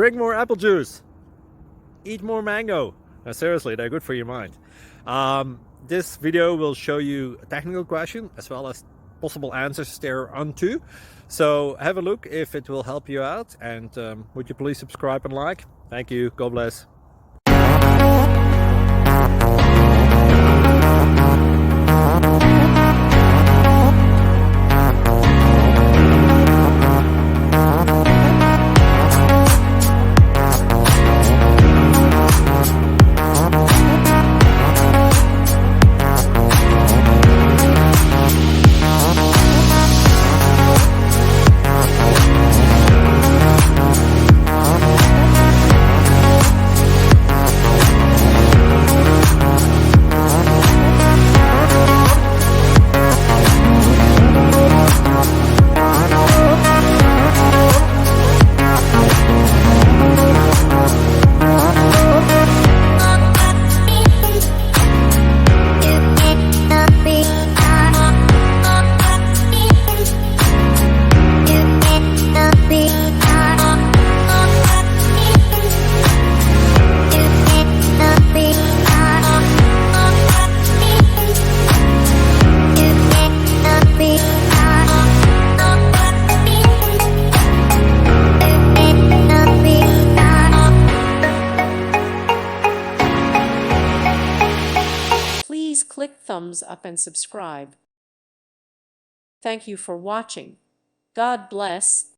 Drink more apple juice. Eat more mango. No, seriously, they're good for your mind. This video will show you a technical question as well as possible answers thereunto. So have a look if it will help you out, and would you please subscribe and like? Thank you. God bless. Please click thumbs up and subscribe. Thank you for watching. God bless.